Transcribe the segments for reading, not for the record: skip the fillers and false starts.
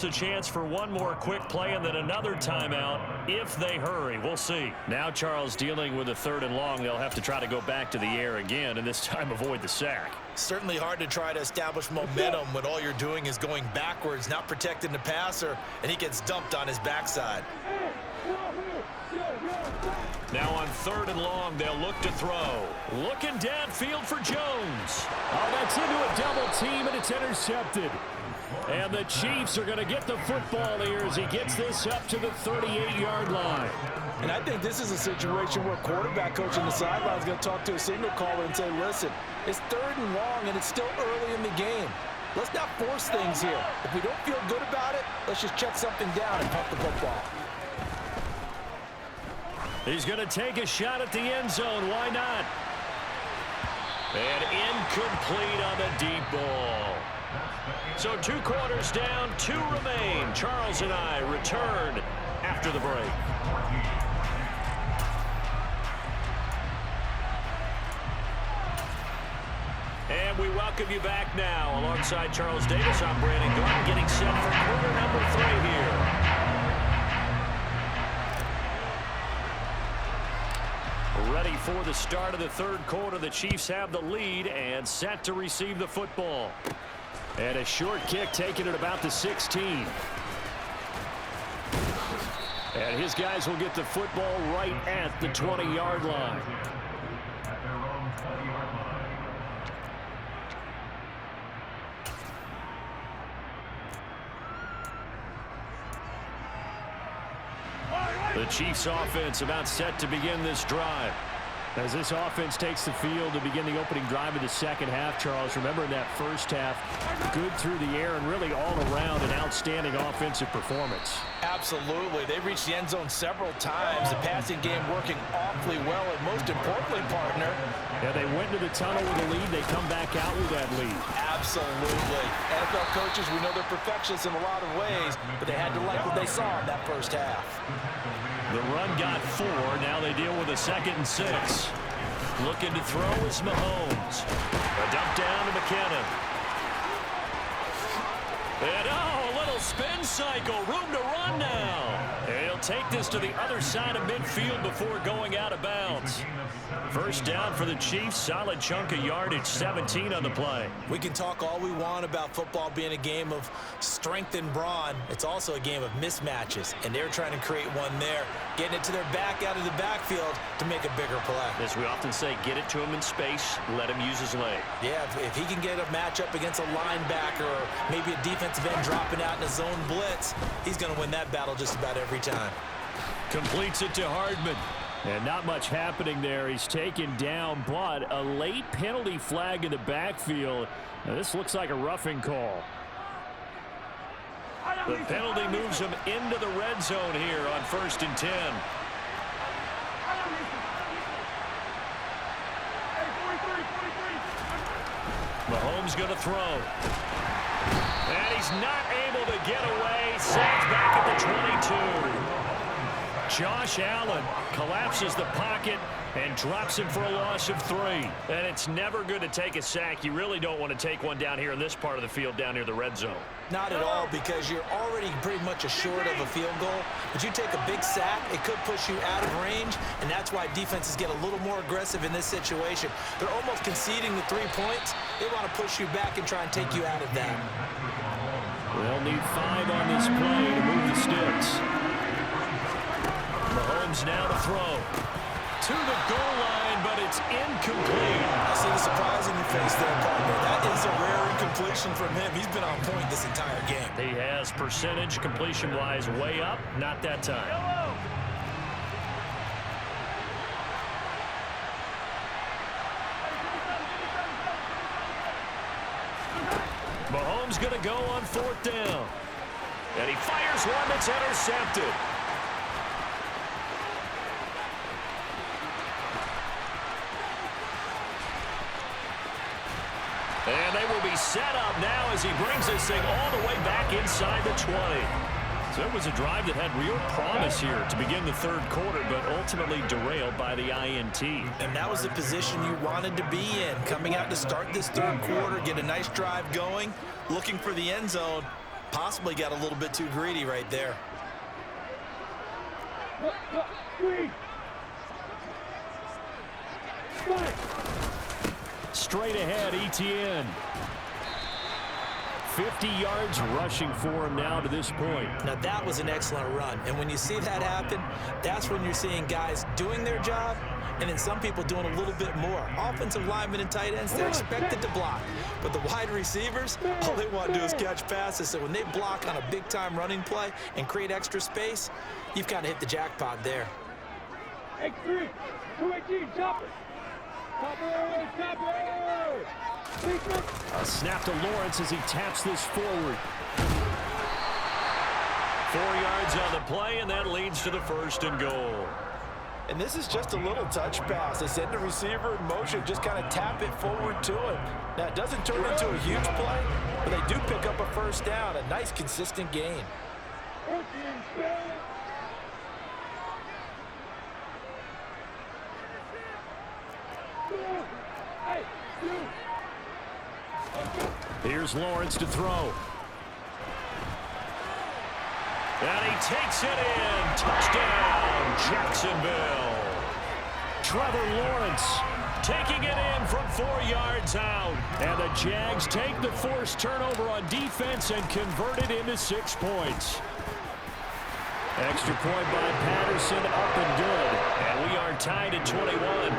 A chance for one more quick play and then another timeout if they hurry. We'll see. Now Charles dealing with a 3rd and long. They'll have to try to go back to the air again and this time avoid the sack. Certainly hard to try to establish momentum when all you're doing is going backwards, not protecting the passer, and he gets dumped on his backside. Now on 3rd and long, they'll look to throw. Looking downfield for Jones. Oh, that's into a double team, and it's intercepted. And the Chiefs are going to get the football here as he gets this up to the 38-yard line. And I think this is a situation where quarterback coach on the sideline is going to talk to a signal caller and say, listen, it's 3rd and long, and it's still early in the game. Let's not force things here. If we don't feel good about it, let's just check something down and pump the football. He's going to take a shot at the end zone. Why not? And incomplete on the deep ball. So 2 quarters down, 2 remain. Charles and I return after the break. And we welcome you back now. Alongside Charles Davis, I'm Brandon Gordon, getting set for quarter number 3 here. Ready for the start of the 3rd quarter. The Chiefs have the lead and set to receive the football. And a short kick taken at about the 16. And his guys will get the football right at the 20-yard line. The Chiefs offense about set to begin this drive. As this offense takes the field to begin the opening drive of the 2nd half, Charles, remember in that 1st half, good through the air and really all around an outstanding offensive performance. Absolutely. They reached the end zone several times. The passing game working awfully well, and most importantly, partner. Yeah, they went to the tunnel with a lead. They come back out with that lead. Absolutely. NFL coaches, we know they're perfectionists in a lot of ways, but they had to like what they saw in that 1st half. The run got 4. Now they deal with a 2nd and 6. Looking to throw is Mahomes. A dump down to McKinnon. And a little spin cycle. Room to run now. And he'll take this to the other side of midfield before going out of bounds. First down for the Chiefs. Solid chunk of yardage. 17 on the play. We can talk all we want about football being a game of strength and brawn. It's also a game of mismatches, and they're trying to create one there, getting it to their back out of the backfield to make a bigger play. As we often say, get it to him in space, let him use his leg. Yeah, if he can get a matchup against a linebacker or maybe a defensive end dropping out in a zone blitz, he's going to win that battle just about every time. Completes it to Hardman. And not much happening there. He's taken down, but a late penalty flag in the backfield. Now, this looks like a roughing call. The penalty moves him into the red zone here on 1st and 10. Mahomes going to throw. And he's not able to get away. Sacked back at the 22. Josh Allen collapses the pocket and drops him for a loss of 3. And it's never good to take a sack. You really don't want to take one down here in this part of the field down near the red zone. Not at all, because you're already pretty much assured of a field goal. But you take a big sack, it could push you out of range, and that's why defenses get a little more aggressive in this situation. They're almost conceding the 3 points. They want to push you back and try and take you out of that. They'll need 5 on this play to move the sticks. Mahomes now to throw. To the goal line, but it's incomplete. I see the surprise in your face there, partner. That is a rare incompletion from him. He's been on point this entire game. He has percentage completion-wise way up. Not that time. Mahomes going to go on 4th down. And he fires one that's intercepted. And they will be set up now as he brings this thing all the way back inside the 20. So it was a drive that had real promise here to begin the 3rd quarter, but ultimately derailed by the INT. And that was the position you wanted to be in, coming out to start this 3rd quarter, get a nice drive going, looking for the end zone, Possibly got a little bit too greedy right there. Straight ahead, ETN. 50 yards rushing for him now to this point. Now that was an excellent run. And when you see that happen, that's when you're seeing guys doing their job and then some people doing a little bit more. Offensive linemen and tight ends, they're expected to block. But the wide receivers, all they want to do is catch passes. So when they block on a big-time running play and create extra space, you've kind of hit the jackpot there. X3, 218, chopper. Chopper! A snap to Lawrence as he taps this forward. 4 yards on the play, and that leads to the 1st and goal. And this is just a little touch pass. They send the receiver in motion, just kind of tap it forward to him. Now, it doesn't turn into a huge play, but they do pick up a first down. A nice, consistent gain. Here's Lawrence to throw. And he takes it in. Touchdown, Jacksonville. Trevor Lawrence Taking it in from 4 yards out. And the Jags take the forced turnover on defense and convert it into 6 points. Extra point by Patterson, up and good. And we are tied at 21.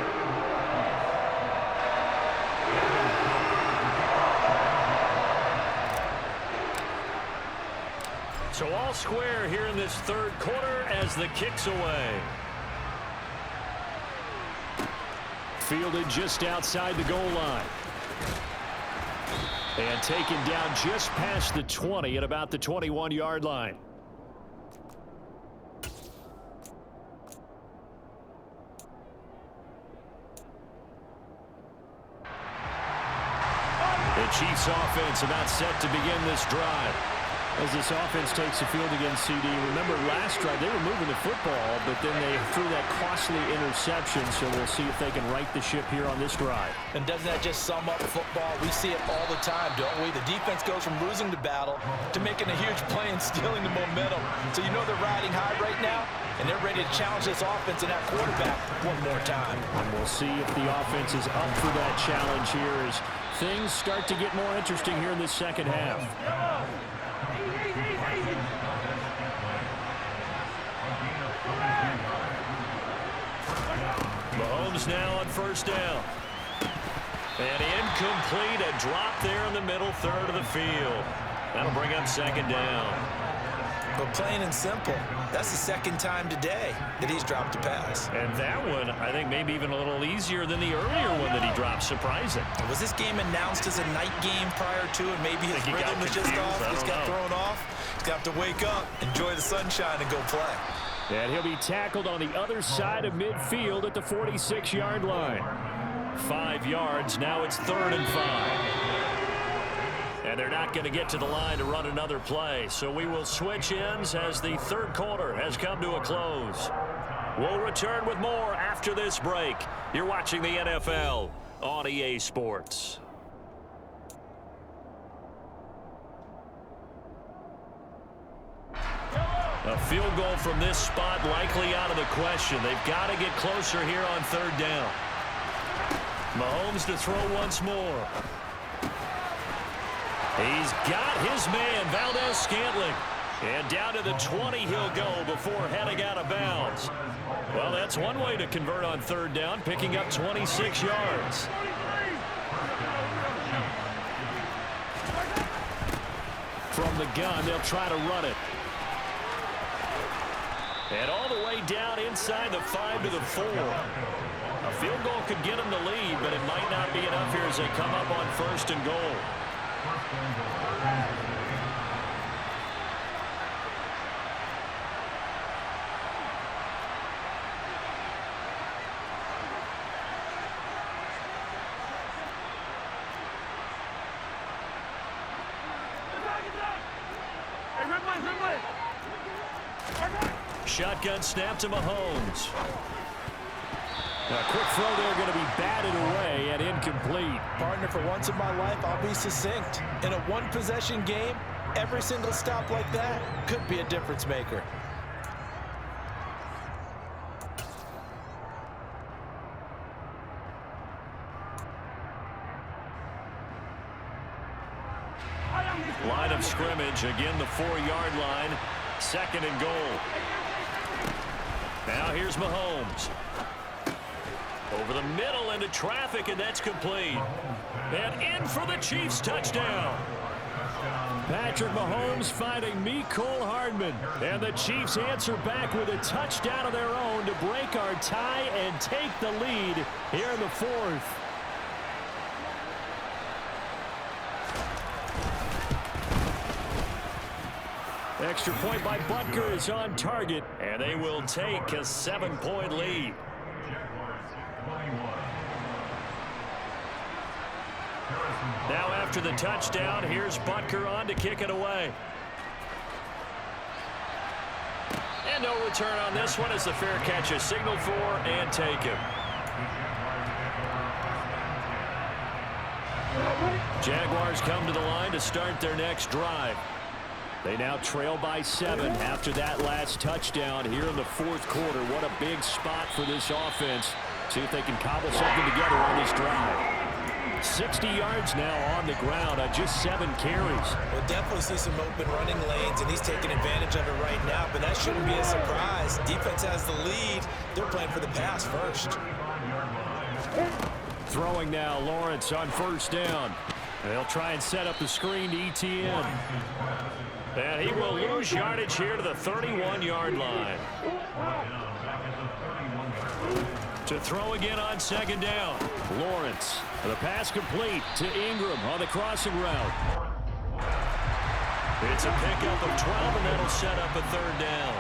So all square here in this 3rd quarter as the kick's away. Fielded just outside the goal line. And taken down just past the 20 at about the 21-yard line. The Chiefs offense about set to begin this drive. As this offense takes the field against CD, remember last drive they were moving the football, but then they threw that costly interception, so we'll see if they can right the ship here on this drive. And doesn't that just sum up football? We see it all the time, don't we? The defense goes from losing the battle to making a huge play and stealing the momentum. So you know they're riding high right now, and they're ready to challenge this offense and that quarterback one more time. And we'll see if the offense is up for that challenge here as things start to get more interesting here in this second half. Mahomes now on 1st down. And incomplete, a drop there in the middle third of the field. That'll bring up 2nd down. But plain and simple, that's the 2nd time today that he's dropped a pass. And that one, I think, maybe even a little easier than the earlier one that he dropped. Surprising. Was this game announced as a night game prior to, and maybe his rhythm was just off? He just got thrown off. He's got to wake up, enjoy the sunshine, and go play. And he'll be tackled on the other side of midfield at the 46-yard line. 5 yards. Now it's 3rd and 5. And they're not going to get to the line to run another play. So we will switch ends as the 3rd quarter has come to a close. We'll return with more after this break. You're watching the NFL on EA Sports. A field goal from this spot likely out of the question. They've got to get closer here on 3rd down. Mahomes to throw once more. He's got his man, Valdez-Scantling. And down to the 20 he'll go before heading out of bounds. Well, that's one way to convert on 3rd down, picking up 26 yards. From the gun, they'll try to run it. And all the way down inside the 5 to the 4. A field goal could get them the lead, but it might not be enough here as they come up on 1st and goal. Shotgun snap to Mahomes. A quick throw there going to be batted away and incomplete. Partner, for once in my life, I'll be succinct. In a one-possession game, Every single stop like that could be a difference maker. Line of scrimmage, again the 4-yard line. 2nd and goal. Now here's Mahomes. Over the middle into traffic, and that's complete. And in for the Chiefs touchdown. Patrick Mahomes finding Mecole Hardman. And the Chiefs answer back with a touchdown of their own to break our tie and take the lead here in the 4th. Extra point by Butker is on target, and they will take a 7-point lead. Now after the touchdown, here's Butker on to kick it away. And no return on this one as the fair catch is signaled for and taken. Jaguars come to the line to start their next drive. They now trail by 7 after that last touchdown here in the 4th quarter. What a big spot for this offense. See if they can cobble something together on this drive. 60 yards now on the ground on just 7 carries. We'll definitely see some open running lanes, and he's taking advantage of it right now, but that shouldn't be a surprise. Defense has the lead. They're playing for the pass first. Throwing now, Lawrence on 1st down. They'll try and set up the screen to ETN. And he will lose yardage here to the 31-yard line. To throw again on 2nd down. Lawrence. The pass complete to Ingram on the crossing route. It's a pickup of 12, and that'll set up a 3rd down.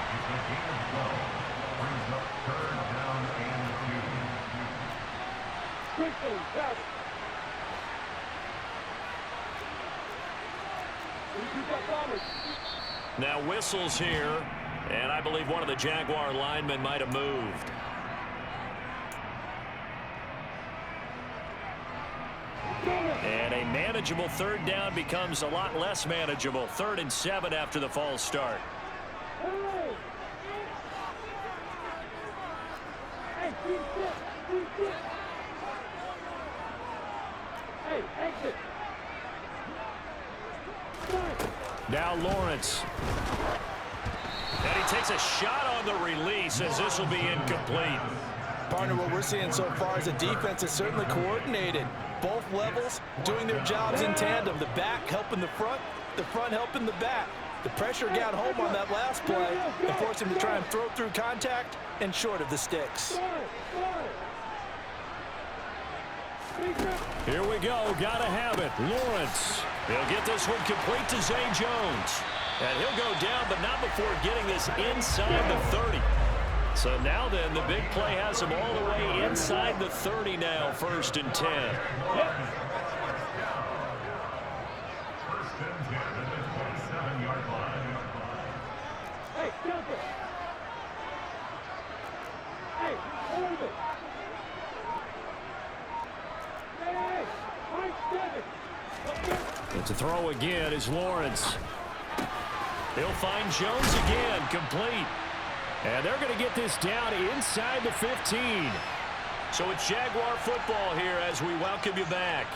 Now whistles here, and I believe one of the Jaguar linemen might have moved. And a manageable 3rd down becomes a lot less manageable. 3rd and 7 after the false start. Now Lawrence. And he takes a shot on the release as this will be incomplete. Partner, what we're seeing so far is a defense that's certainly coordinated. Both levels doing their jobs in tandem. The back helping the front helping the back. The pressure got home on that last play and forced him to try and throw through contact and short of the sticks. Here we go. Gotta have it. Lawrence. He'll get this one complete to Zay Jones. And he'll go down, but not before getting this inside the 30. So now then, the big play has him all the way inside the 30 now, 1st and 10. Hey, jumper. Hey, hold it. Hey, And to throw again is Lawrence. He'll find Jones again, complete. And they're going to get this down inside the 15. So it's Jaguar football here as we welcome you back.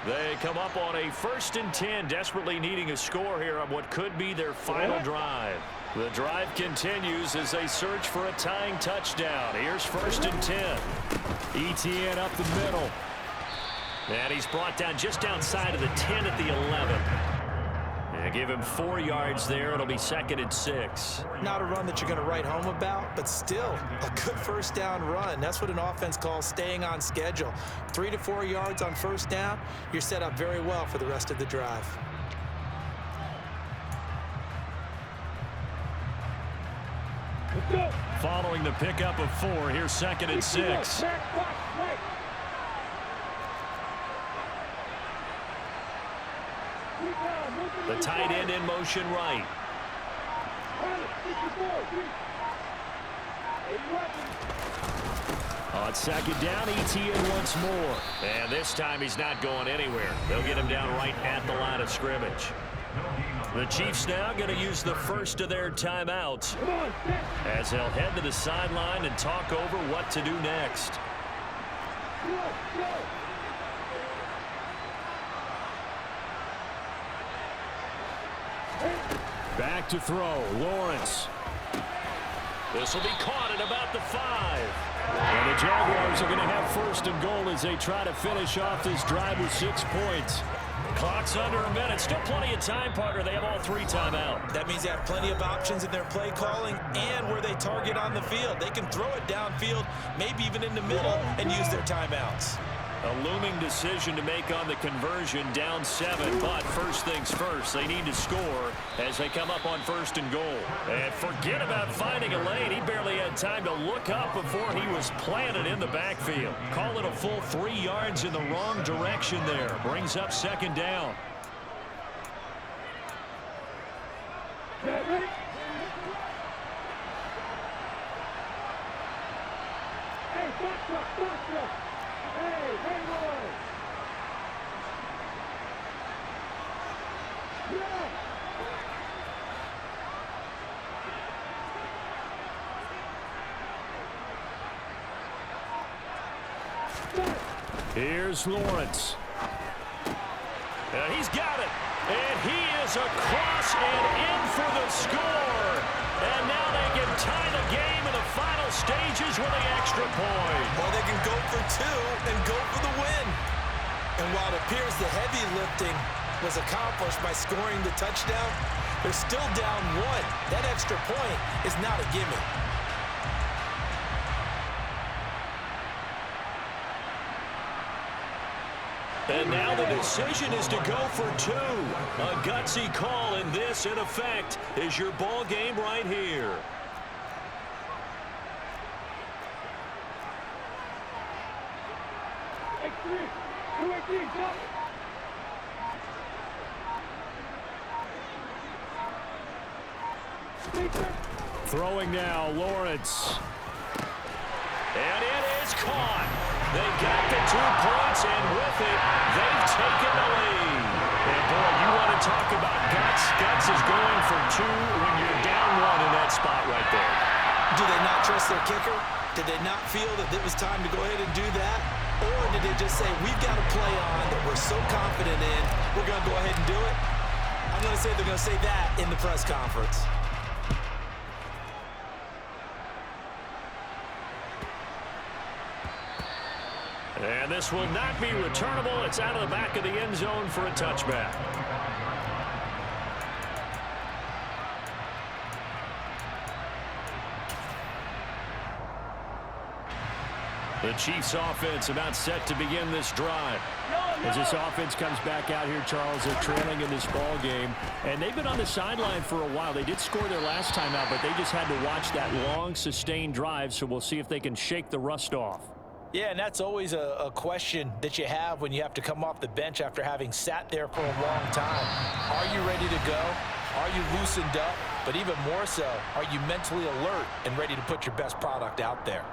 They come up on a 1st and 10, desperately needing a score here on what could be their final drive. The drive continues as they search for a tying touchdown. Here's 1st and 10. ETN up the middle. And he's brought down just outside of the 10 at the 11. And give him 4 yards there. It'll be 2nd and 6. Not a run that you're going to write home about, but still a good 1st down run. That's what an offense calls staying on schedule. 3 to 4 yards on 1st down. You're set up very well for the rest of the drive. Following the pickup of 4, here's 2nd and 6. The tight end in motion right. On 2nd down, ETN once more. And this time he's not going anywhere. They'll get him down right at the line of scrimmage. The Chiefs now going to use the first of their timeouts as they'll head to the sideline and talk over what to do next. Back to throw, Lawrence. This will be caught at about the 5. And the Jaguars are going to have first and goal as they try to finish off this drive with 6 points. Clock's under a minute. Still plenty of time, partner. They have all 3 timeout. That means they have plenty of options in their play calling and where they target on the field. They can throw it downfield, maybe even in the middle, and use their timeouts. A looming decision to make on the conversion, down 7. But first things first, they need to score as they come up on first and goal. And forget about finding a lane. He barely had time to look up before he was planted in the backfield. Call it a full 3 yards in the wrong direction there. Brings up second down. Hey, hey, boy! Yeah! Here's Lawrence. And he's got it. And he is across and in for the score. And now they can tie the game in the final stages with the extra point. Or they can go for 2 and go for the win. And while it appears the heavy lifting was accomplished by scoring the touchdown, they're still down 1. That extra point is not a gimme. And now the decision is to go for 2. A gutsy call, and this, in effect, is your ball game right here. Throwing now, Lawrence. And it is caught. They got the 2 points, and with it, they've taken the lead. And, boy, you want to talk about guts. Guts is going for 2 when you're down 1 in that spot right there. Do they not trust their kicker? Did they not feel that it was time to go ahead and do that? Or did they just say, we've got a play on that we're so confident in, we're going to go ahead and do it? I'm going to say they're going to say that in the press conference. And this will not be returnable. It's out of the back of the end zone for a touchback. The Chiefs offense about set to begin this drive. As this offense comes back out here, Charles, they're trailing in this ball game. And they've been on the sideline for a while. They did score their last time out, but they just had to watch that long, sustained drive. So we'll see if they can shake the rust off. Yeah, and that's always a question that you have when you have to come off the bench after having sat there for a long time. Are you ready to go? Are you loosened up? But even more so, are you mentally alert and ready to put your best product out there?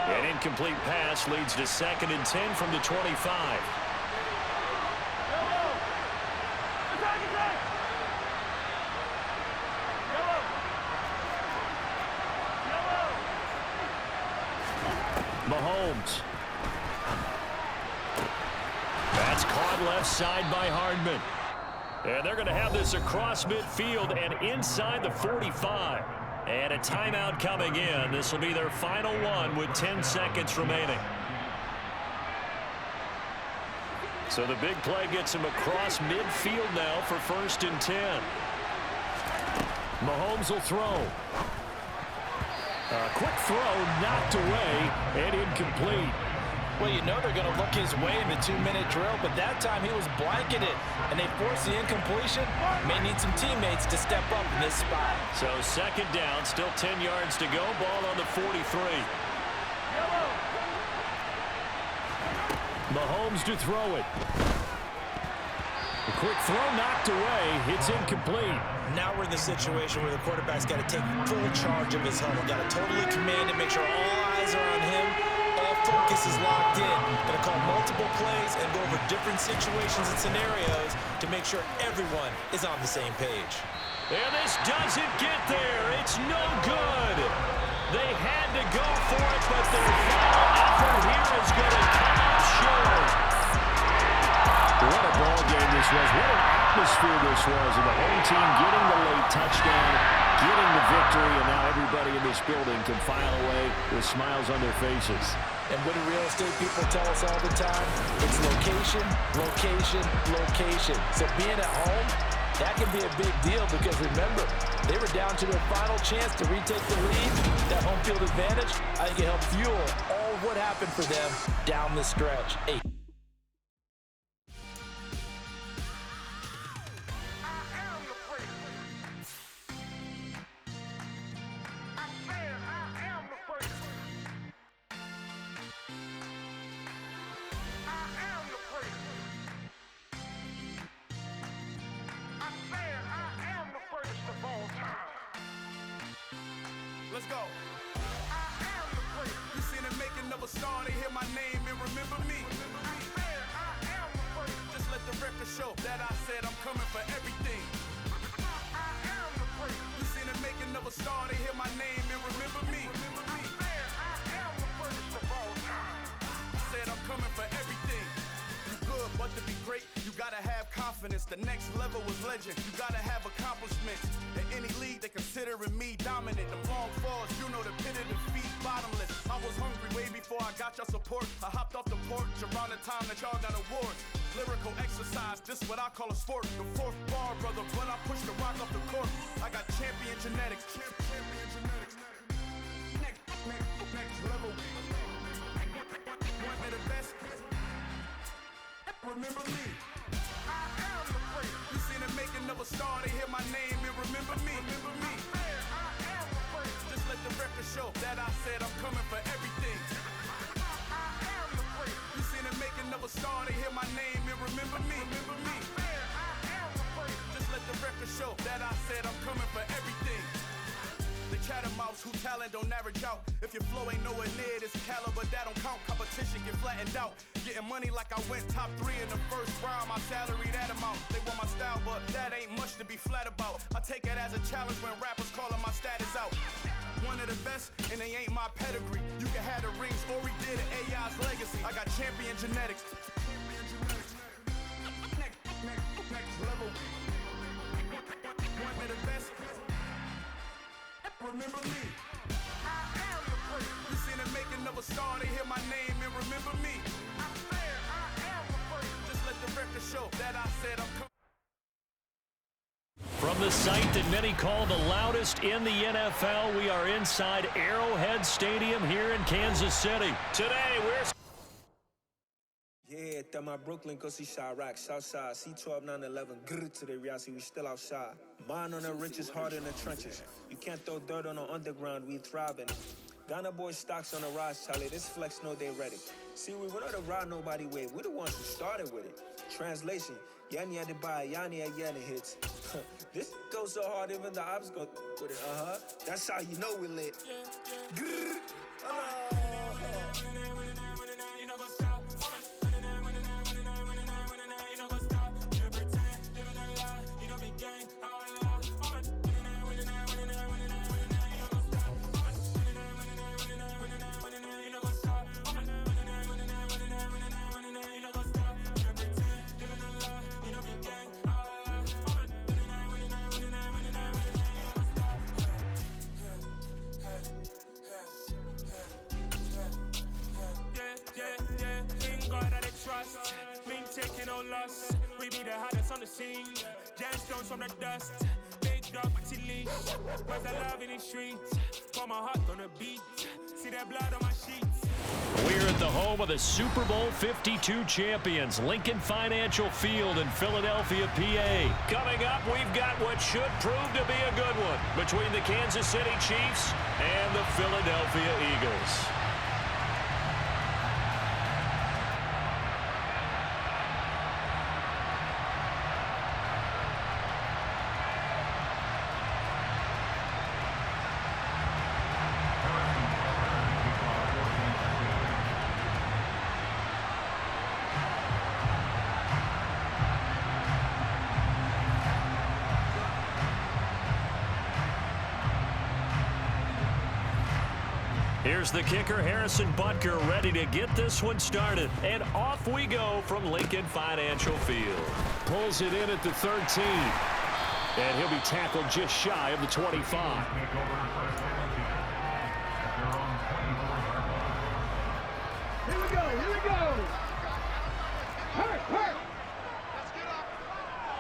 An incomplete pass leads to 2nd and 10 from the 25. Mahomes. That's caught left side by Hardman. And they're going to have this across midfield and inside the 45. And a timeout coming in. This will be their final one with 10 seconds remaining. So the big play gets him across midfield now for 1st and 10. Mahomes will throw. A quick throw knocked away and incomplete. Well, you know they're going to look his way in the 2-minute drill, but that time he was blanketed, and they forced the incompletion. May need some teammates to step up in this spot. So 2nd down, still 10 yards to go. Ball on the 43. Mahomes to throw it. A quick throw knocked away. It's incomplete. Now we're in the situation where the quarterback's got to take full charge of his huddle. Got to totally command it, make sure all eyes are on him. All focus is locked in. Got to call multiple plays and go over different situations and scenarios to make sure everyone is on the same page. And this doesn't get there. It's no good. They had to go for it, but their final effort here is going to come up short. What a ball game this was. What an atmosphere this was. And the home team getting the late touchdown, getting the victory, and now everybody in this building can file away with smiles on their faces. And what do real estate people tell us all the time? It's location, location, location. So being at home, that can be a big deal because remember, they were down to their final chance to retake the lead. That home field advantage, I think it helped fuel all of what happened for them down the stretch. Let's go. You seen the making of a star, they hear my name and remember me. Just let the record show that I said I'm coming for everything. You seen the making of a star, they hear my name and remember me. I said I'm coming for everything. You good, but to be great, you gotta have confidence. The next level was legend. You gotta have accomplishments. In any league, they considering me dominant. The long falls, you know the pit of defeat, bottomless. I was hungry way before I got your support. I hopped off the porch around the time that y'all got awards. Lyrical exercise, this what I call a sport. The fourth bar, brother, when I push the rock off the court. I got champion genetics. Champion genetics. Next level. Want me the best? Remember me. You seen the making of a star, they hear my name and remember me. Just let the record show that I said I'm coming for everything. You seen the making of a star, they hear my name and remember me. Just let the record show that I said I'm coming for everything. The chattermouths who talent don't average out. If your flow ain't nowhere near this caliber, that don't count. Competition get flattened out. Getting money like I went top 3 in the first round. My salary that amount. They want my style, but that ain't much to be flat about. I take it as a challenge when rappers calling my status out. One of the best, and they ain't my pedigree. You can have the rings, or we did it, AI's legacy. I got champion genetics. Next level. One of the best. Remember me. You seen the making of a star, they hear my name and remember me. Just let the record show that I said I'm coming. From the site that many call the loudest in the NFL, we are inside Arrowhead Stadium here in Kansas City. Today, we're... Yeah, that my Brooklyn, go see Chirac, Southside, C12, 911, grrr to the reality, we still outside. Mine on the riches, hard in the trenches. You can't throw dirt on the underground, we thriving. Ghana boys stocks on the rise, Charlie, this flex know they ready. See, we were not the ride nobody with, we the ones who started with it. Translation, Yanni had to buy, Yanni had Yanni hits. This goes so hard, even the ops go with it, That's how you know we lit. Grrr, Taking no loss, we be the hottest on the scene. Gemstones from the dust, big dog with leash. Where's the love in the streets? Pour my heart on the beat. See that blood on my sheets. We're at the home of the Super Bowl 52 champions, Lincoln Financial Field in Philadelphia, PA. Coming up, we've got what should prove to be a good one between the Kansas City Chiefs and the Philadelphia Eagles. Here's the kicker, Harrison Butker, ready to get this one started. And off we go from Lincoln Financial Field. Pulls it in at the 13. And he'll be tackled just shy of the 25. Here we go, here we go. Hurt, hurt.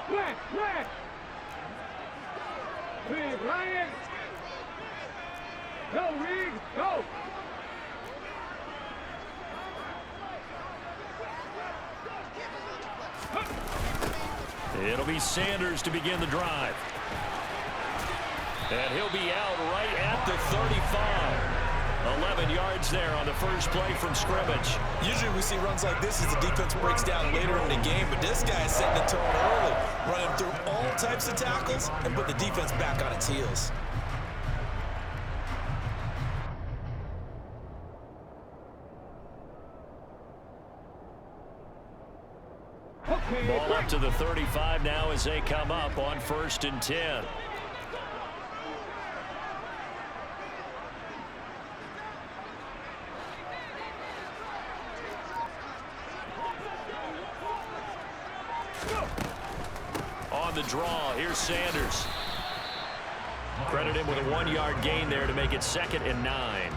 Flat, flat. Big Ryan. Go, Reed, go. It'll be Sanders to begin the drive. And he'll be out right at the 35. 11 yards there on the first play from scrimmage. Usually we see runs like this as the defense breaks down later in the game, but this guy is setting the tone early, running through all types of tackles and put the defense back on its heels. Ball up to the 35 now as they come up on 1st and 10. On the draw, here's Sanders. Credit him with a 1-yard gain there to make it 2nd and 9.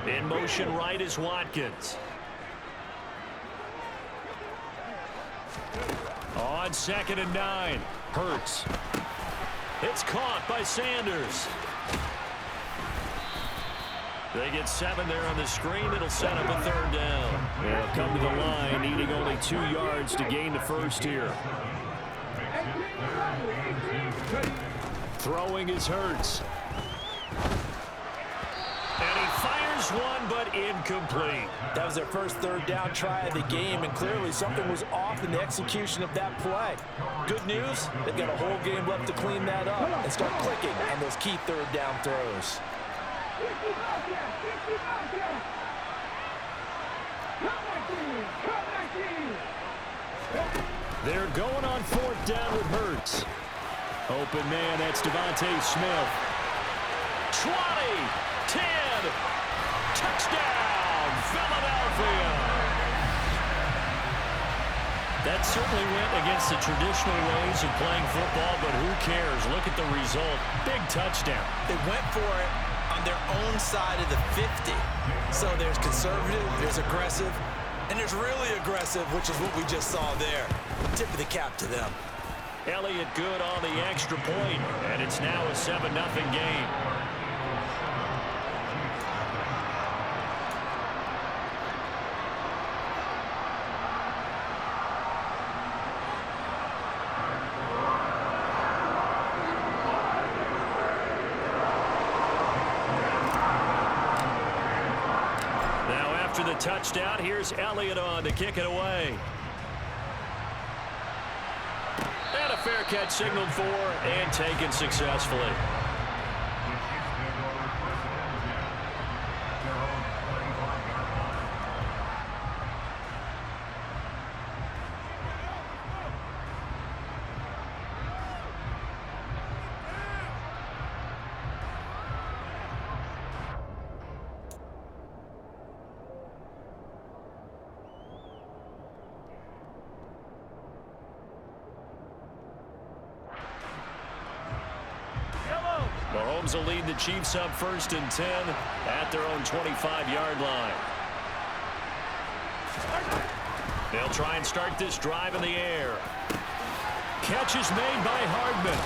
In motion right is Watkins. On 2nd and 9, Hurts. It's caught by Sanders. They get 7 there on the screen. It'll set up a 3rd down. They'll come to the line, needing only 2 yards to gain the first here. Throwing is Hurts. And he fires one, but incomplete. That was their first 3rd down try of the game, and clearly something was off in the execution of that play. Good news, they've got a whole game left to clean that up and start clicking on those key 3rd down throws. They're going on 4th down with Hurts. Open man, that's Devontae Smith. 20, 10, touchdown, Philadelphia. That certainly went against the traditional ways of playing football, but who cares? Look at the result. Big touchdown. They went for it on their own side of the 50. So there's conservative, there's aggressive, and there's really aggressive, which is what we just saw there. Tip of the cap to them. Elliott good on the extra point, and it's now a 7-0 game. After the touchdown, here's Elliott on to kick it away. And a fair catch signaled for and taken successfully. Mahomes will lead the Chiefs up 1st and 10 at their own 25-yard line. They'll try and start this drive in the air. Catch is made by Hardman.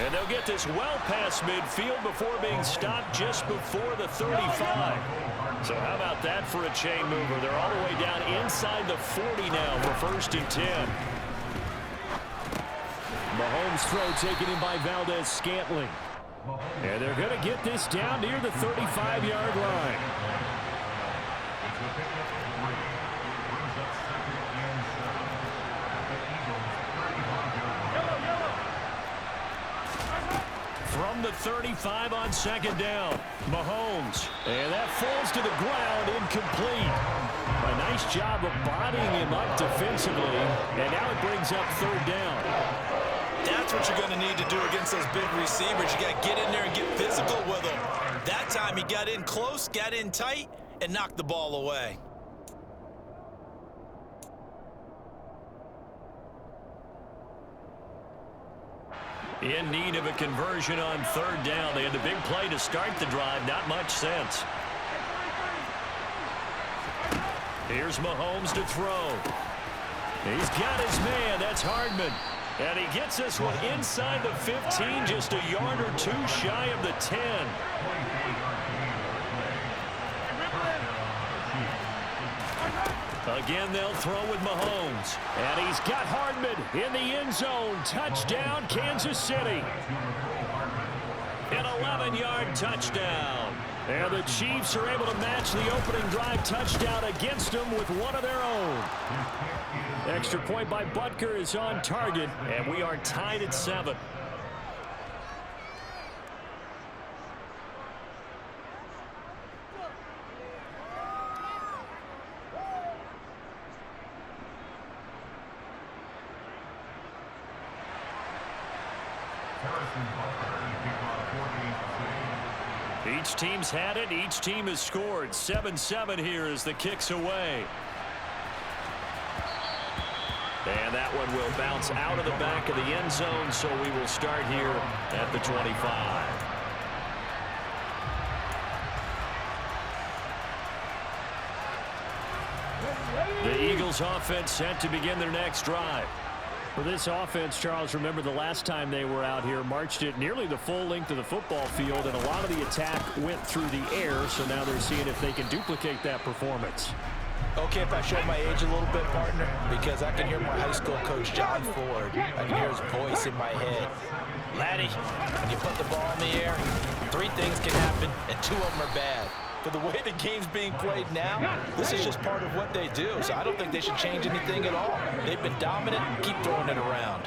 And they'll get this well past midfield before being stopped just before the 35. So how about that for a chain mover? They're all the way down inside the 40 now for 1st and 10. Mahomes' throw taken in by Valdez-Scantling. And they're going to get this down near the 35-yard line. From the 35 on 2nd down, Mahomes. And that falls to the ground, incomplete. A nice job of bodying him up defensively. And now it brings up 3rd down. That's what you're going to need to do against those big receivers. You got to get in there and get physical with them. That time he got in close, got in tight, and knocked the ball away. In need of a conversion on third down. They had the big play to start the drive. Not much sense. Here's Mahomes to throw. He's got his man. That's Hardman. And he gets this one inside the 15, just a yard or two shy of the 10. Again, they'll throw with Mahomes. And he's got Hardman in the end zone. Touchdown, Kansas City. An 11-yard touchdown. And the Chiefs are able to match the opening drive touchdown against them with one of their own. Extra point by Butker is on target, and we are tied at 7. Each team's had it. Each team has scored. 7-7 here as the kick's away. And that one will bounce out of the back of the end zone, so we will start here at the 25. The Eagles offense set to begin their next drive. For this offense, Charles, remember the last time they were out here, marched it nearly the full length of the football field, and a lot of the attack went through the air, so now they're seeing if they can duplicate that performance. Okay, if I show my age a little bit, partner, because I can hear my high school coach, John Ford. I can hear his voice in my head. Laddie, when you put the ball in the air, 3 things can happen, and 2 of them are bad. For the way the game's being played now, this is just part of what they do, so I don't think they should change anything at all. They've been dominant and keep throwing it around.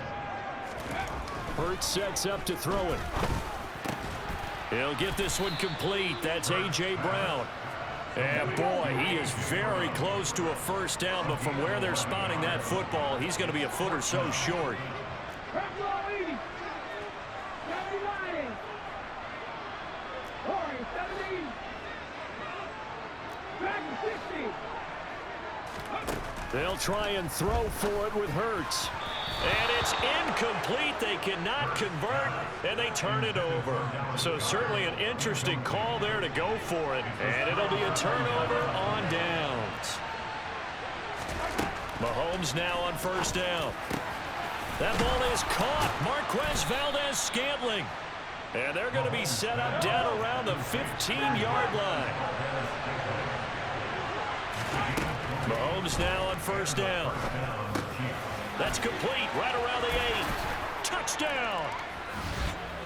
Hurts sets up to throw it. He'll get this one complete. That's A.J. Brown. And boy, he is very close to a first down, but from where they're spotting that football, he's going to be a foot or so short. They'll try and throw for it with Hurts. And it's incomplete. They cannot convert, and they turn it over. So certainly an interesting call there to go for it. And it'll be a turnover on downs. Mahomes now on first down. That ball is caught. Marquez Valdez-Scantling. And they're going to be set up down around the 15-yard line. Mahomes now on first down. That's complete right around the 8. Touchdown!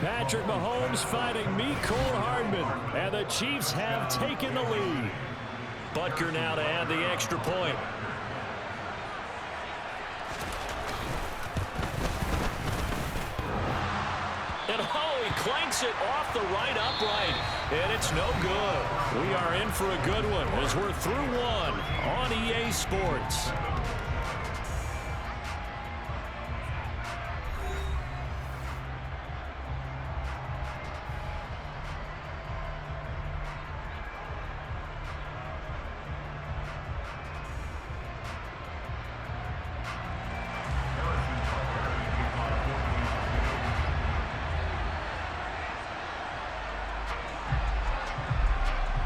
Patrick Mahomes fighting Mecole Hardman. And the Chiefs have taken the lead. Butker now to add the extra point. And he clanks it off the right upright. And it's no good. We are in for a good one as we're through one on EA Sports.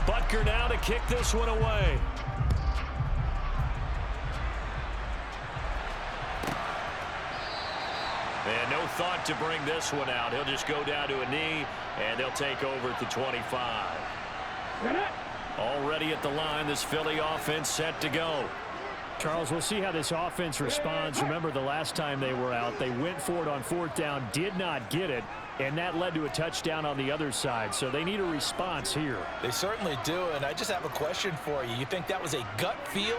Butker now to kick this one away. And no thought to bring this one out. He'll just go down to a knee, and they'll take over at the 25. Already at the line, this Philly offense set to go. Charles, we'll see how this offense responds. Remember the last time they were out, they went for it on fourth down, did not get it, and that led to a touchdown on the other side. So they need a response here. They certainly do, and I just have a question for you. You think that was a gut feel,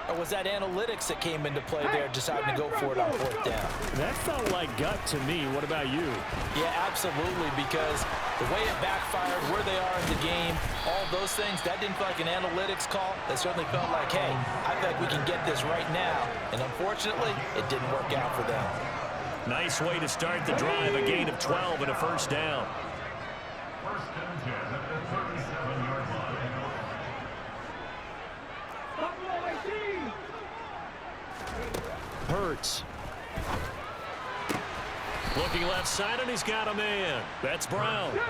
or was that analytics that came into play there, deciding to go for it on fourth down? That felt like gut to me. What about you? Yeah, absolutely, because the way it backfired, where they are in the game, all those things, that didn't feel like an analytics call. That certainly felt like, hey, I think we can get this right now. And unfortunately, it didn't work out for them. Nice way to start the drive, a gain of 12 and a first down. First and 10 at the 37-yard line. Buffalo 18. Hurts. Looking left side, and he's got a man. That's Brown. Complete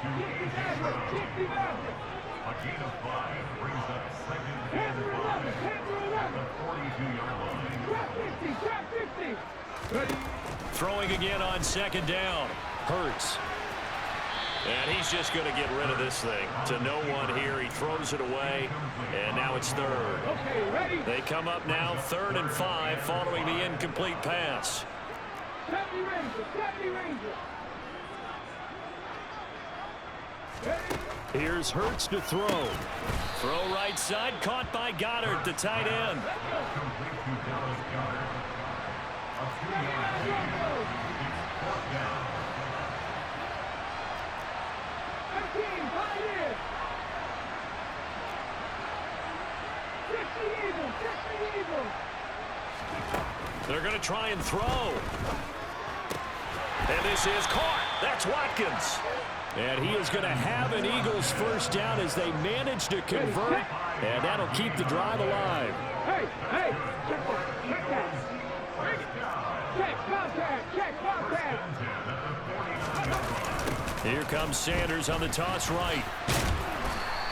to A.J. Brown. A gain of 5 brings up second and 5 at the 42-yard line. Throwing again on second down. Hurts. And he's just going to get rid of this thing. To no one here. He throws it away, and now it's third. They come up now 3rd and 5 following the incomplete pass. 70 Rangers. Here's Hurts to throw. Throw right side, caught by Goddard, the tight end. Complete to Dallas Goddard. A 2-yard gain. It's 4th down. 15, 5 in. 60 Eagles. They're going to try and throw. And this is caught. That's Watkins. And he is going to have an Eagles first down as they manage to convert. And that'll keep the drive alive. Hey, check contact. Here comes Sanders on the toss right.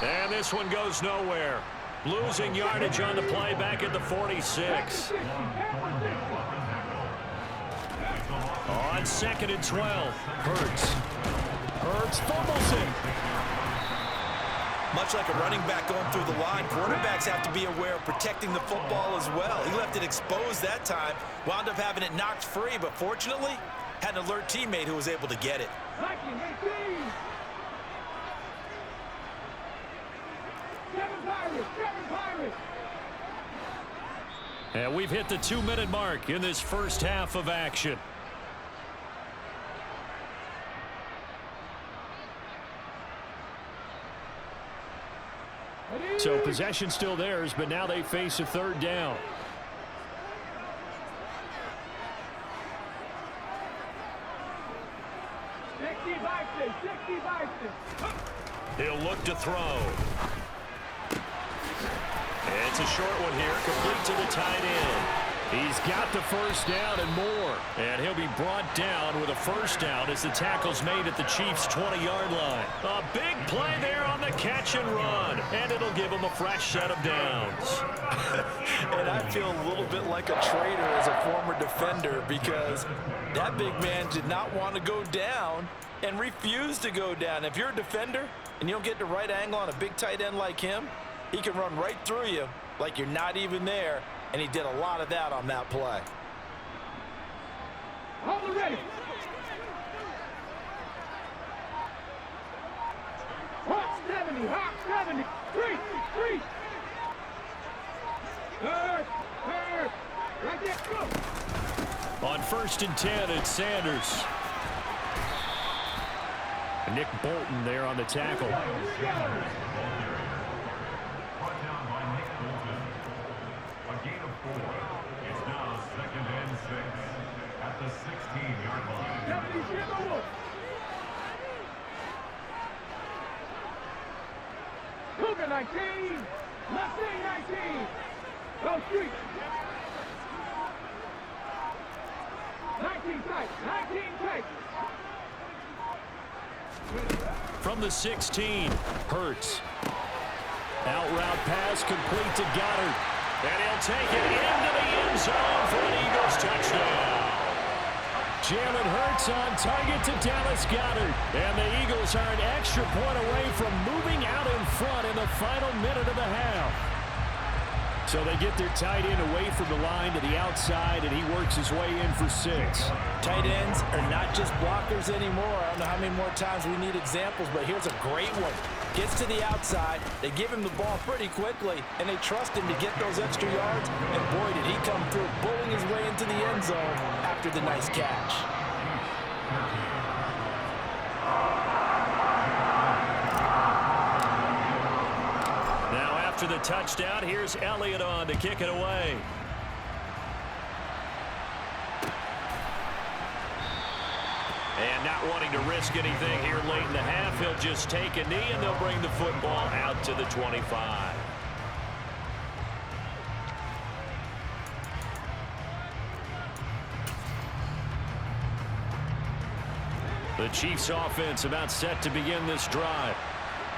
And this one goes nowhere. Losing yardage on the play back at the 46. On 2nd and 12. Hurts fumbles it. Much like a running back going through the line, quarterbacks have to be aware of protecting the football as well. He left it exposed that time, wound up having it knocked free, but fortunately, had an alert teammate who was able to get it. 7 Pirates. And we've hit the 2-minute mark in this first half of action. So possession still theirs, but now they face a 3rd down. He'll look to throw. And it's a short one here, complete to the tight end. He's got the first down and more. And he'll be brought down with a first down as the tackle's made at the Chiefs' 20-yard line. A big play there on the catch and run. And it'll give him a fresh set of downs. And I feel a little bit like a traitor as a former defender because that big man did not want to go down and refused to go down. If you're a defender and you don't get the right angle on a big tight end like him, he can run right through you like you're not even there. And he did a lot of that on that play. Hold it ready. Hot 70. 3. Third. Right there, go. On 1st and 10, it's Sanders. Nick Bolton there on the tackle. It's now 2nd and 6 at the 16-yard line. Cougar 19. Left wing 19. Go street. 19 tight. From the 16, Hurts. Out route pass complete to Goddard. and he'll take it into the end zone for an Eagles touchdown. Jalen Hurts on target to Dallas Goddard. And the Eagles are an extra point away from moving out in front in the final minute of the half. So they get their tight end away from the line to the outside, and he works his way in for 6. Tight ends are not just blockers anymore. I don't know how many more times we need examples, but here's a great one. Gets to the outside, they give him the ball pretty quickly, and they trust him to get those extra yards. And boy, did he come through, bowling his way into the end zone after the nice catch. After the touchdown, here's Elliott on to kick it away. wanting to risk anything here late in the half. He'll just take a knee, and they'll bring the football out to the 25. The Chiefs offense about set to begin this drive.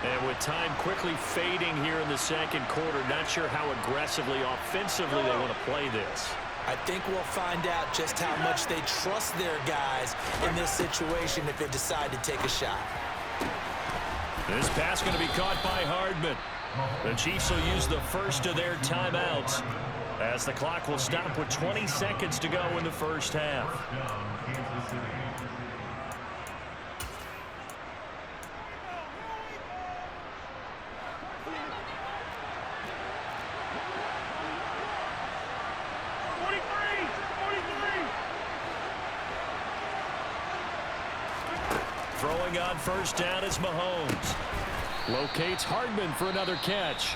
And with time quickly fading here in the second quarter, not sure how aggressively, offensively they want to play this. I think we'll find out just how much they trust their guys in this situation if they decide to take a shot. This pass going to be caught by Hardman. The Chiefs will use the first of their timeouts as the clock will stop with 20 seconds to go in the first half. Throwing on first down is Mahomes. Locates Hardman for another catch.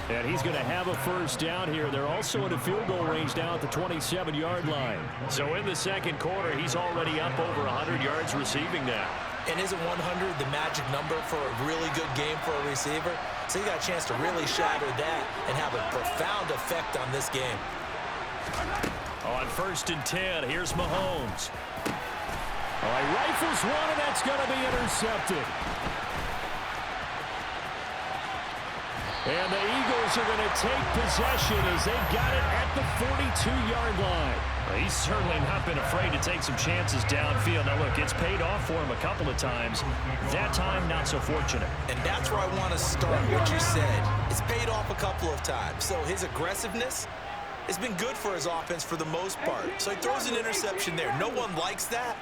And he's going to have a first down here. They're also in a field goal range now at the 27-yard line. So in the second quarter, he's already up over 100 yards receiving now. And isn't 100 the magic number for a really good game for a receiver? So you got a chance to really shatter that and have a profound effect on this game. On first and 10, here's Mahomes. All right, rifles one, and that's going to be intercepted. And the Eagles are going to take possession as they've got it at the 42-yard line. He's certainly not been afraid to take some chances downfield. Now, look, it's paid off for him a couple of times. That time, not so fortunate. And that's where I want to start what you said. It's paid off a couple of times. So his aggressiveness has been good for his offense for the most part. So he throws an interception there. No one likes that,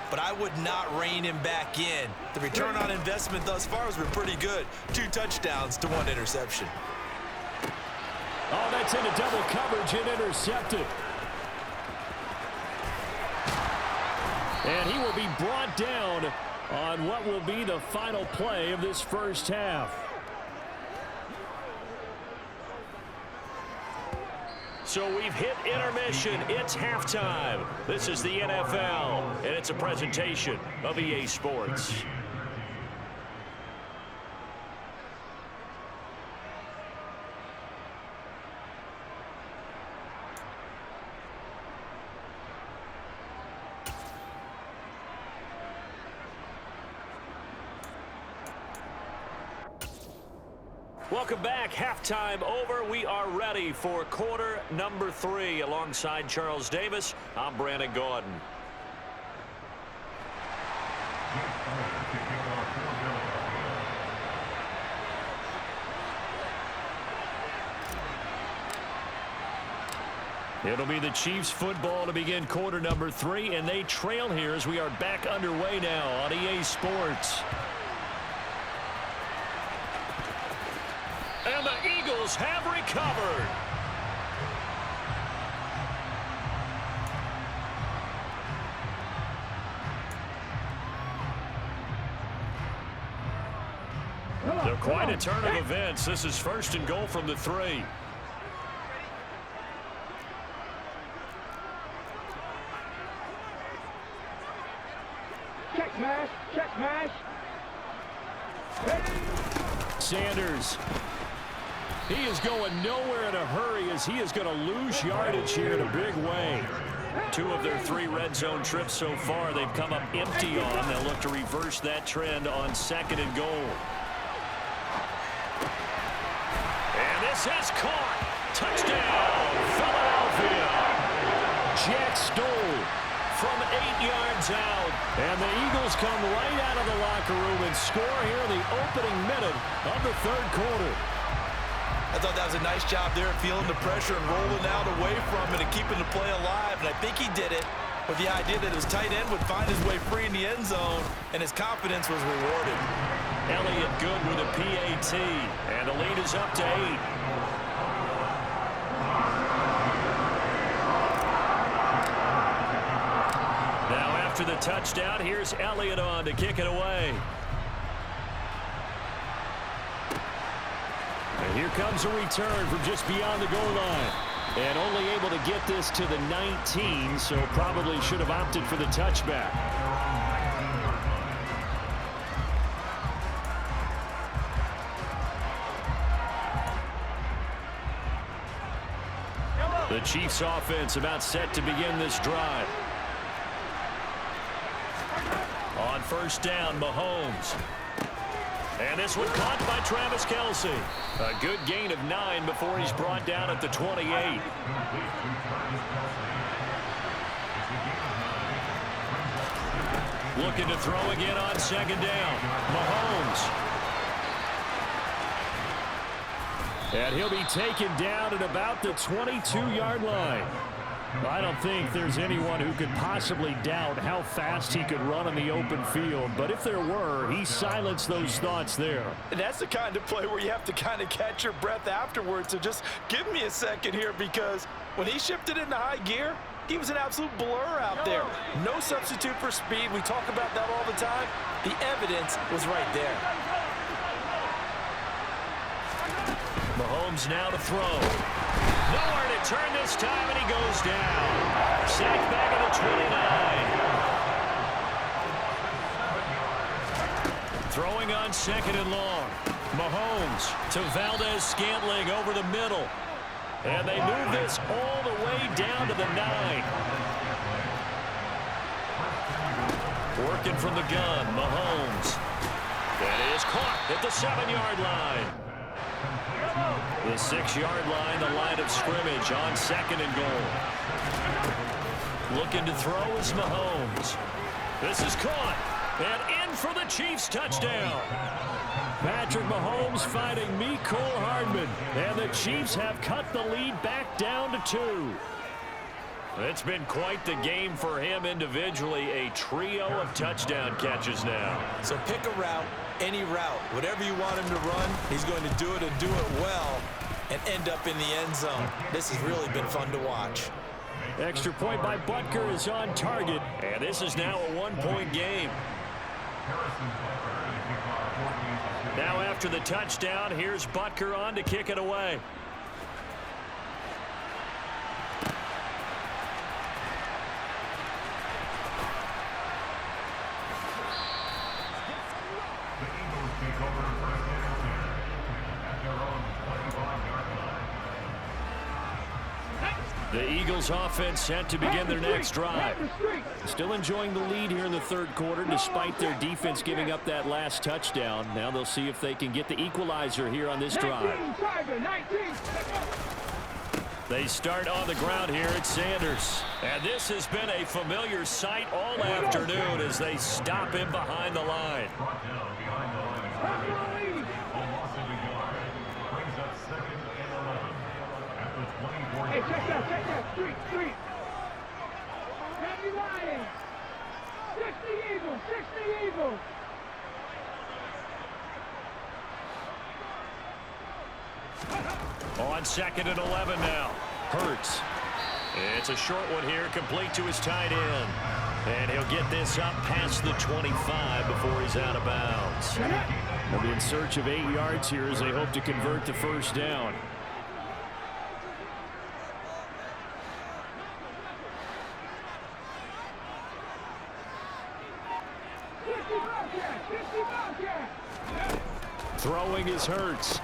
but I would not rein him back in. The return on investment thus far has been pretty good. 2 touchdowns to 1 interception. Oh, that's into double coverage and intercepted. And he will be brought down on what will be the final play of this first half. So we've hit intermission. It's halftime. This is the NFL, and it's a presentation of EA Sports. Welcome back. Halftime over. We are ready for quarter number 3. Alongside Charles Davis, I'm Brandon Gordon. It'll be the Chiefs football to begin quarter number 3, and they trail here as we are back underway now on EA Sports. And the Eagles have recovered. So quite a turn of events. This is first and goal from the 3. Check smash, check smash. Sanders. He is going nowhere in a hurry as he is going to lose yardage here in a big way. 2 of their 3 red zone trips so far they've come up empty on. They'll look to reverse that trend on second and goal. And this is caught. Touchdown, Philadelphia. Jack Stoll from 8 yards out. And the Eagles come right out of the locker room and score here in the opening minute of the third quarter. I thought that was a nice job there, feeling the pressure and rolling out away from it and keeping the play alive. And I think he did it with the idea that his tight end would find his way free in the end zone, and his confidence was rewarded. Elliott good with a PAT, and the lead is up to 8. Now after the touchdown, here's Elliott on to kick it away. And here comes a return from just beyond the goal line. And only able to get this to the 19, so probably should have opted for the touchback. The Chiefs offense about set to begin this drive. On first down, Mahomes. And this one caught by Travis Kelce. A good gain of 9 before he's brought down at the 28. Looking to throw again on second down. Mahomes. And he'll be taken down at about the 22-yard line. I don't think there's anyone who could possibly doubt how fast he could run on the open field. But if there were, he silenced those thoughts there. And that's the kind of play where you have to kind of catch your breath afterwards. So just give me a second here, because when he shifted into high gear, he was an absolute blur out there. No substitute for speed. We talk about that all the time. The evidence was right there. Mahomes now to throw. Nowhere to turn this time, and he goes down. Sacked back at the 29. Throwing on second and long. Mahomes to Valdez-Scantling over the middle. And they move this all the way down to the 9. Working from the gun, Mahomes. That is caught at the 7-yard line. The 6-yard line, the line of scrimmage on second and goal. Looking to throw is Mahomes. This is caught and in for the Chiefs touchdown. Patrick Mahomes fighting Mecole Hardman, and the Chiefs have cut the lead back down to 2. It's been quite the game for him individually, a trio of touchdown catches now. So pick a route, any route, whatever you want him to run, he's going to do it and do it well and end up in the end zone. This has really been fun to watch. Extra point by Butker is on target, and this is now a 1-point game. Now after the touchdown, here's Butker on to kick it away. The Eagles offense set to begin their next drive. Still enjoying the lead here in the third quarter despite their defense giving up that last touchdown. Now they'll see if they can get the equalizer here on this drive. They start on the ground here at Sanders. And this has been a familiar sight all afternoon as they stop him behind the line. Hey, check that, street. Happy Lions. 60 Eagles. On second and 11 now. Hurts. It's a short one here, complete to his tight end. And he'll get this up past the 25 before he's out of bounds. They'll be in search of 8 yards here as they hope to convert the first down. Throwing is Hurts.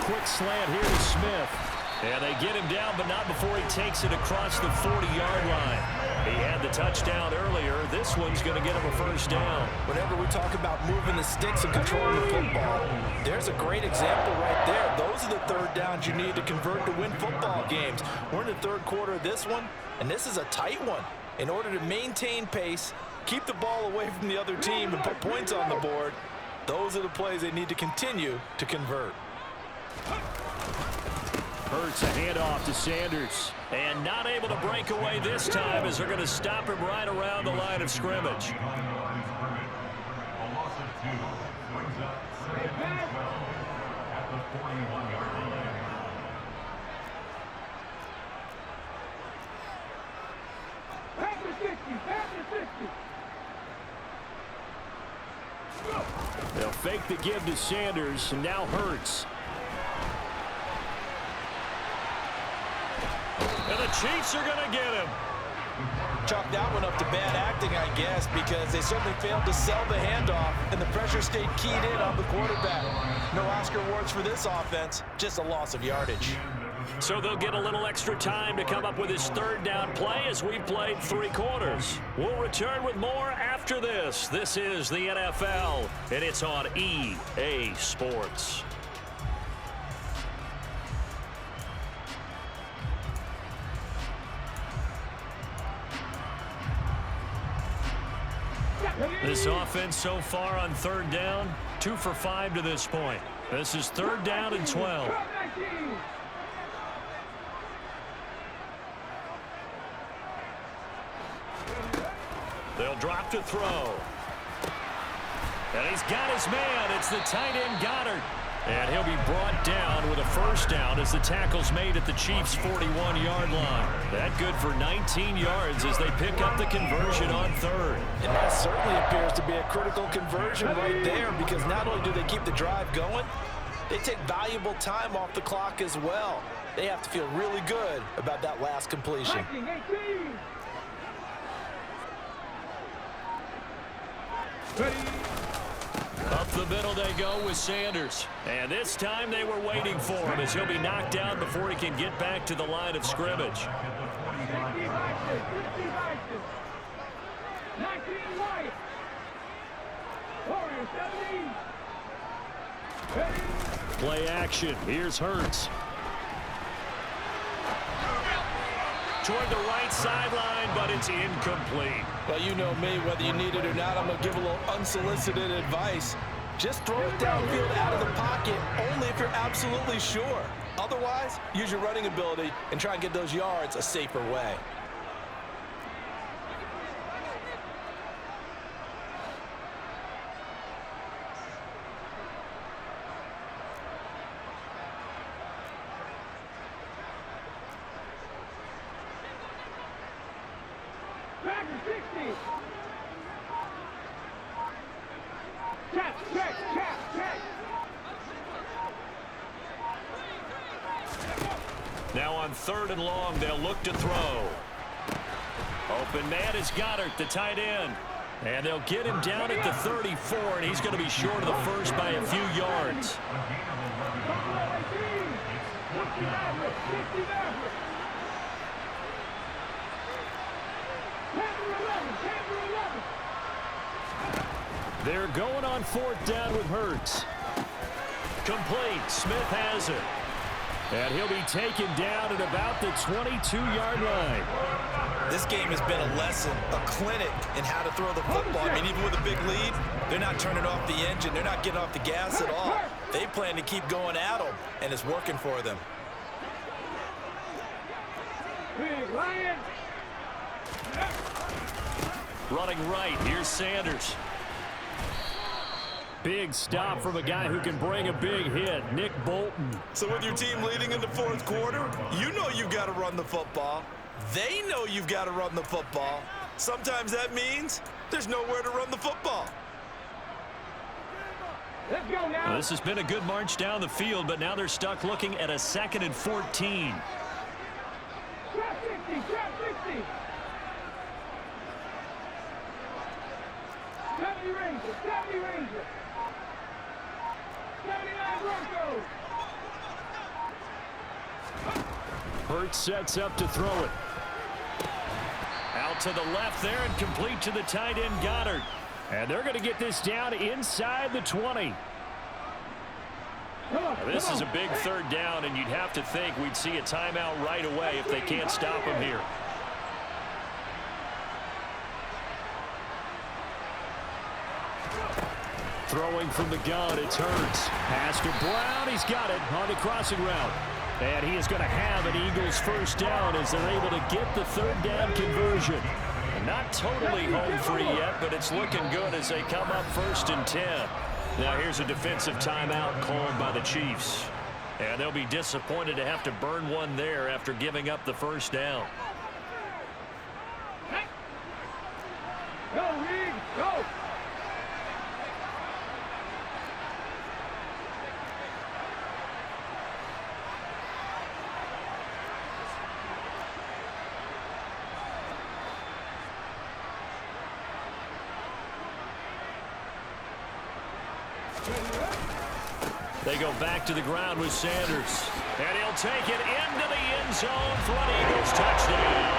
Quick slant here to Smith. And they get him down, but not before he takes it across the 40-yard line. He had the touchdown earlier. This one's going to get him a first down. Whenever we talk about moving the sticks and controlling the football, there's a great example right there. Those are the third downs you need to convert to win football games. We're in the third quarter of this one, and this is a tight one. In order to maintain pace, keep the ball away from the other team, and put points on the board, those are the plays they need to continue to convert. Hurts a handoff to Sanders. And not able to break away this time as they're going to stop him right around the line of scrimmage. They'll fake the give to Sanders, and now Hurts. And the Chiefs are going to get him. Chalk that one up to bad acting, I guess, because they certainly failed to sell the handoff, and the pressure stayed keyed in on the quarterback. No Oscar awards for this offense, just a loss of yardage. So they'll get a little extra time to come up with his third down play as we played 3 quarters. We'll return with more after this. This is the NFL, and it's on EA Sports. This offense so far on third down, 2 for 5 to this point. This is 3rd down and 12. They'll drop to throw. And he's got his man. It's the tight end Goddard. And he'll be brought down with a first down as the tackle's made at the Chiefs' 41-yard line. That good for 19 yards as they pick up the conversion on 3rd. And that certainly appears to be a critical conversion right there, because not only do they keep the drive going, they take valuable time off the clock as well. They have to feel really good about that last completion. Up the middle they go with Sanders. And this time they were waiting for him as he'll be knocked down before he can get back to the line of scrimmage. Play action. Here's Hurts. Toward the right sideline, but it's incomplete. Well, you know me, whether you need it or not, I'm going to give a little unsolicited advice. Just throw it downfield out of the pocket, only if you're absolutely sure. Otherwise, use your running ability and try and get those yards a safer way. Now on 3rd and long, they'll look to throw. Open man is Goddard, the tight end. And they'll get him down at the 34, and he's going to be short of the first by a few yards. They're going on 4th down with Hurts. Complete. Smith has it. And he'll be taken down at about the 22-yard line. This game has been a lesson, a clinic in how to throw the football. I mean, even with a big lead, they're not turning off the engine. They're not getting off the gas at all. They plan to keep going at them, and it's working for them. Running right, here's Sanders. Big stop from a guy who can bring a big hit, Nick Bolton. So with your team leading in the 4th quarter, you know you've got to run the football. They know you've got to run the football. Sometimes that means there's nowhere to run the football. Let's go now. Well, this has been a good march down the field, but now they're stuck looking at a 2nd and 14. Trap 60, trap 60. 70 Ranger, 70 Ranger. 79 Broncos. Hurts sets up to throw it. Out to the left there and complete to the tight end Goddard. And they're going to get this down inside the 20. Now, this is a big 3rd down, and you'd have to think we'd see a timeout right away if they can't stop him here. Throwing from the gun, it's Hurts. Pass to Brown, he's got it on the crossing route. And he is going to have an Eagles first down as they're able to get the 3rd down conversion. And not totally home free yet, but it's looking good as they come up 1st and 10. Now here's a defensive timeout called by the Chiefs. And they'll be disappointed to have to burn one there after giving up the first down. Go, Reed, go. They go back to the ground with Sanders. And he'll take it into the end zone for an Eagles touchdown.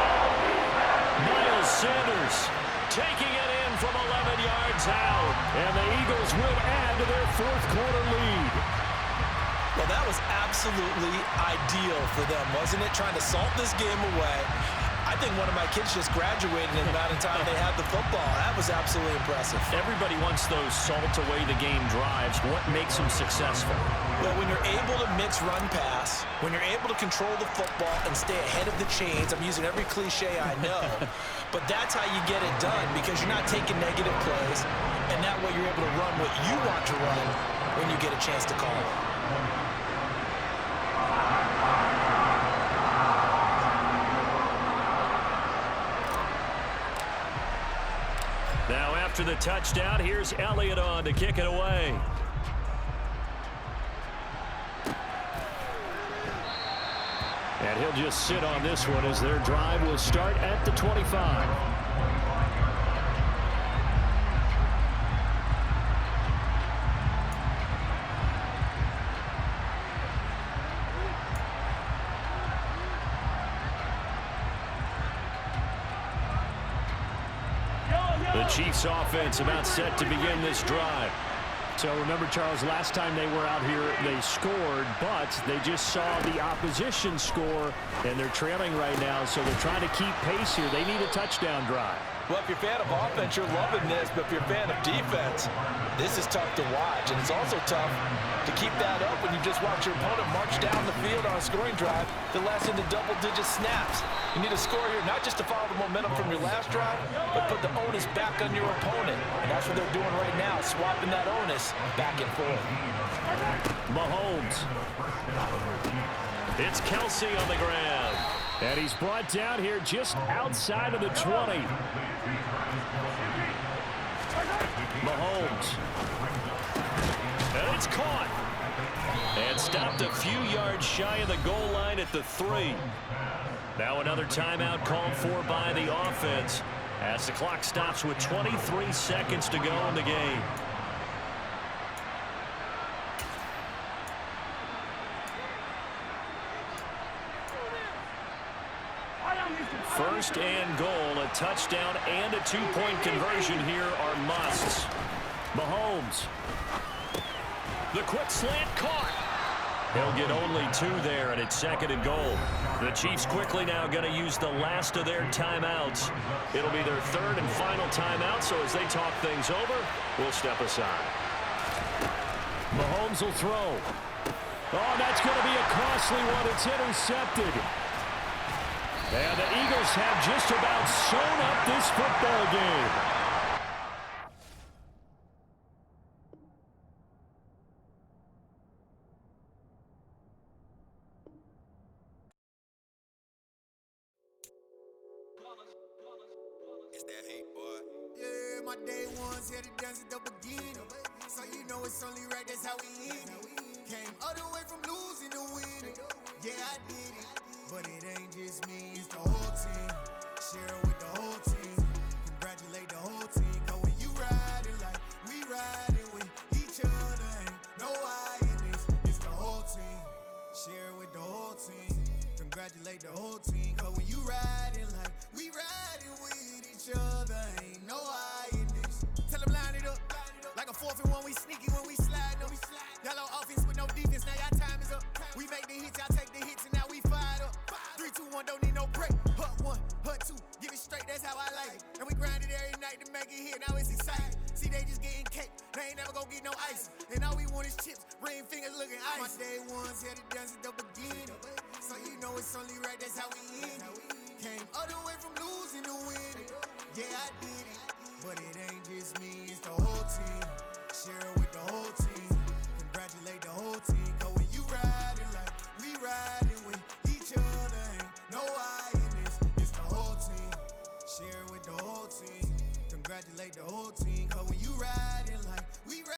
Miles Sanders taking it in from 11 yards out. And the Eagles will add to their fourth quarter lead. Well, that was absolutely ideal for them, wasn't it? Trying to salt this game away. I think one of my kids just graduated in the amount of time they had the football. That was absolutely impressive. Everybody wants those salt-away-the-game drives. What makes them successful? Well, when you're able to mix run-pass, when you're able to control the football and stay ahead of the chains, I'm using every cliche I know, but that's how you get it done because you're not taking negative plays, and that way you're able to run what you want to run when you get a chance to call it. Now after the touchdown, here's Elliott on to kick it away. And he'll just sit on this one as their drive will start at the 25. The Chiefs offense about set to begin this drive. So remember, Charles, last time they were out here, they scored, but they just saw the opposition score, and they're trailing right now, so they're trying to keep pace here. They need a touchdown drive. Well, if you're a fan of offense, you're loving this, but if you're a fan of defense, this is tough to watch, and it's also tough to keep that up when you just watch your opponent march down the field on a scoring drive that lasts into double-digit snaps. You need a score here, not just to follow the momentum from your last drive, but put the onus back on your opponent, and that's what they're doing right now, swapping that onus back and forth. Mahomes. It's Kelsey on the ground. And he's brought down here just outside of the 20. Mahomes. And it's caught. And stopped a few yards shy of the goal line at the 3. Now another timeout called for by the offense as the clock stops with 23 seconds to go in the game. First and goal, a touchdown and a two-point conversion here are musts. Mahomes. The quick slant caught. He'll get only 2 there, and it's second and goal. The Chiefs quickly now going to use the last of their timeouts. It'll be their third and final timeout, so as they talk things over, we'll step aside. Mahomes will throw. Oh, that's going to be a costly one. It's intercepted. And the Eagles have just about sewn up this football game. It's that hate, boy. Yeah, my day ones here to dance at the beginning. So you know it's only right, that's how we end it. Came all the way from losing to winning. Yeah, I did it. But it ain't just me, it's the whole team. Share it with the whole team. Congratulate the whole team. Cause when you riding like we riding with each other, ain't no I in this. It's the whole team. Share it with the whole team. Congratulate the whole team. Cause when you riding like we riding with each other, ain't no I in this. Tell them line it up. Like a 4th and 1, we sneaky when we slide up. Yellow offense with no defense, now y'all time is up. We make the hits, y'all take the hits, and now we fired up. 3, 2, 1, don't need no break. Hut 1, hut 2, give it straight, that's how I like it. And we grind it every night to make it hit, now it's exciting. See, they just getting cake, they ain't never gonna get no ice. And all we want is chips, ring fingers looking ice. My day ones here to dance at the beginning. So you know it's only right, that's how we end it. Came all the way from losing to winning. Yeah, I did it. But it ain't just me, it's the whole team. Share